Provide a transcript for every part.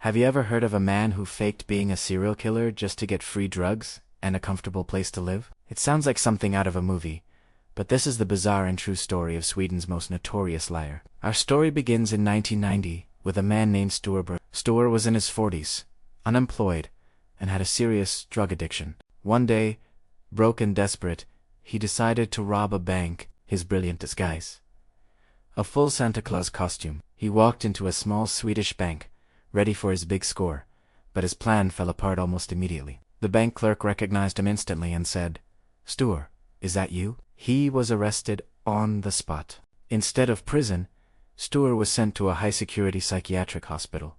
Have you ever heard of a man who faked being a serial killer just to get free drugs and a comfortable place to live? It sounds like something out of a movie, but this is the bizarre and true story of Sweden's most notorious liar. Our story begins in 1990 with a man named Sture Bergwall. Sture was in his 40s, unemployed, and had a serious drug addiction. One day, broke and desperate, he decided to rob a bank, his brilliant disguise. A full Santa Claus costume, he walked into a small Swedish bank, ready for his big score, but his plan fell apart almost immediately. The bank clerk recognized him instantly and said, "Sture, is that you?" He was arrested on the spot. Instead of prison, Sture was sent to a high-security psychiatric hospital.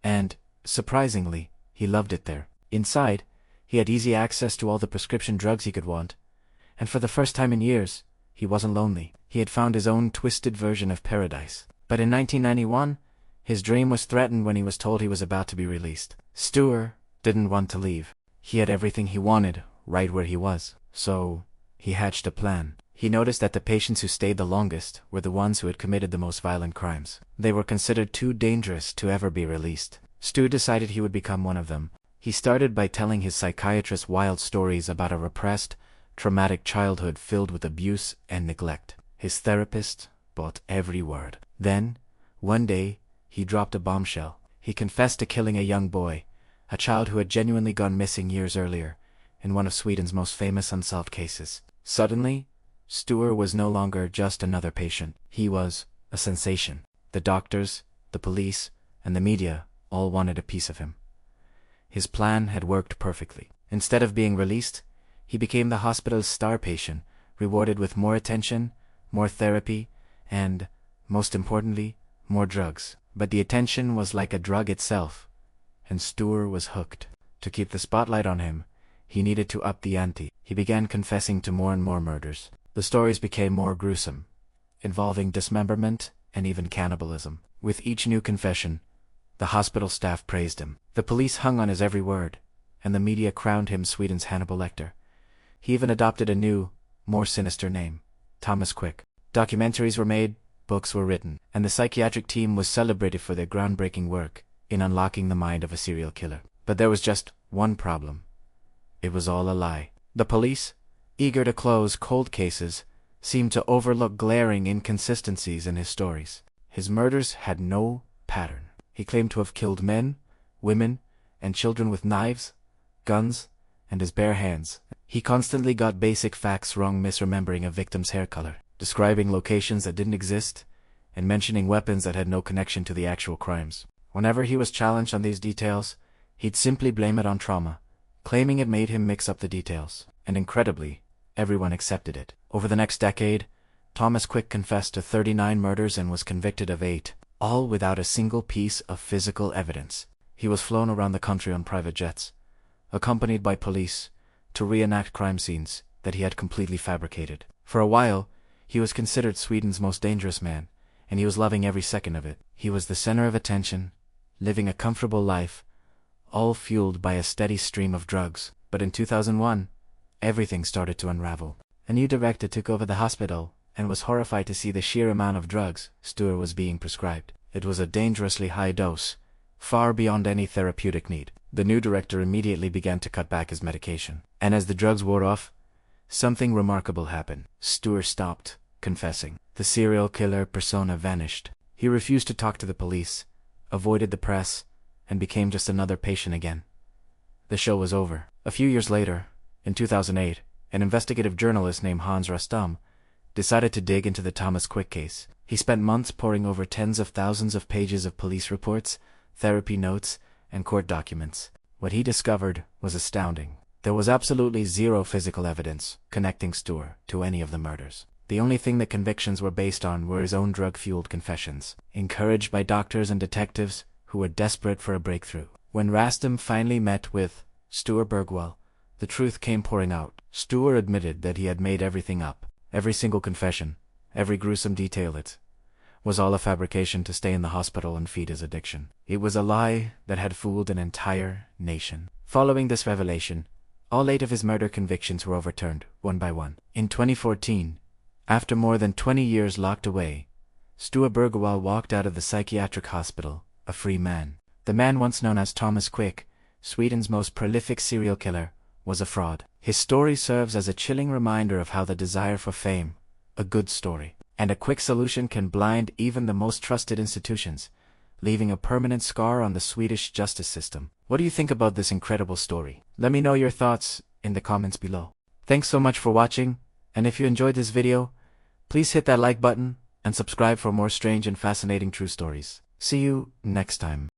And, surprisingly, he loved it there. Inside, he had easy access to all the prescription drugs he could want, and for the first time in years, he wasn't lonely. He had found his own twisted version of paradise. But in 1991, his dream was threatened when he was told he was about to be released. Sture didn't want to leave. He had everything he wanted right where he was. So, he hatched a plan. He noticed that the patients who stayed the longest were the ones who had committed the most violent crimes. They were considered too dangerous to ever be released. Sture decided he would become one of them. He started by telling his psychiatrist wild stories about a repressed, traumatic childhood filled with abuse and neglect. His therapist bought every word. Then, one day, he dropped a bombshell. He confessed to killing a young boy, a child who had genuinely gone missing years earlier, in one of Sweden's most famous unsolved cases. Suddenly, Sture was no longer just another patient. He was a sensation. The doctors, the police, and the media all wanted a piece of him. His plan had worked perfectly. Instead of being released, he became the hospital's star patient, rewarded with more attention, more therapy, and, most importantly, more drugs. But the attention was like a drug itself, and Sture was hooked. To keep the spotlight on him, he needed to up the ante. He began confessing to more and more murders. The stories became more gruesome, involving dismemberment and even cannibalism. With each new confession, the hospital staff praised him. The police hung on his every word, and the media crowned him Sweden's Hannibal Lecter. He even adopted a new, more sinister name, Thomas Quick. Documentaries were made, books were written, and the psychiatric team was celebrated for their groundbreaking work in unlocking the mind of a serial killer. But there was just one problem. It was all a lie. The police, eager to close cold cases, seemed to overlook glaring inconsistencies in his stories. His murders had no pattern. He claimed to have killed men, women, and children with knives, guns, and his bare hands. He constantly got basic facts wrong, misremembering a victim's hair color, describing locations that didn't exist, and mentioning weapons that had no connection to the actual crimes. Whenever he was challenged on these details, he'd simply blame it on trauma, claiming it made him mix up the details. And incredibly, everyone accepted it. Over the next decade, Thomas Quick confessed to 39 murders and was convicted of 8, all without a single piece of physical evidence. He was flown around the country on private jets, accompanied by police, to reenact crime scenes that he had completely fabricated. For a while, he was considered Sweden's most dangerous man, and he was loving every second of it. He was the center of attention, living a comfortable life, all fueled by a steady stream of drugs. But in 2001, everything started to unravel. A new director took over the hospital and was horrified to see the sheer amount of drugs Sture was being prescribed. It was a dangerously high dose, far beyond any therapeutic need. The new director immediately began to cut back his medication. And as the drugs wore off, something remarkable happened. Sture stopped confessing. The serial killer persona vanished. He refused to talk to the police, avoided the press, and became just another patient again. The show was over. A few years later, in 2008, an investigative journalist named Hans Rastam decided to dig into the Thomas Quick case. He spent months poring over tens of thousands of pages of police reports, therapy notes, and court documents. What he discovered was astounding. There was absolutely zero physical evidence connecting Sture to any of the murders. The only thing the convictions were based on were his own drug-fueled confessions, encouraged by doctors and detectives who were desperate for a breakthrough. When Rastam finally met with Sture Bergwall, the truth came pouring out. Sture admitted that he had made everything up. Every single confession, every gruesome detail, it was all a fabrication to stay in the hospital and feed his addiction. It was a lie that had fooled an entire nation. Following this revelation, all 8 of his murder convictions were overturned, one by one. In 2014, after more than 20 years locked away, Sture Bergwall walked out of the psychiatric hospital, a free man. The man once known as Thomas Quick, Sweden's most prolific serial killer, was a fraud. His story serves as a chilling reminder of how the desire for fame, a good story, and a quick solution can blind even the most trusted institutions, leaving a permanent scar on the Swedish justice system. What do you think about this incredible story? Let me know your thoughts in the comments below. Thanks so much for watching, and if you enjoyed this video, please hit that like button and subscribe for more strange and fascinating true stories. See you next time.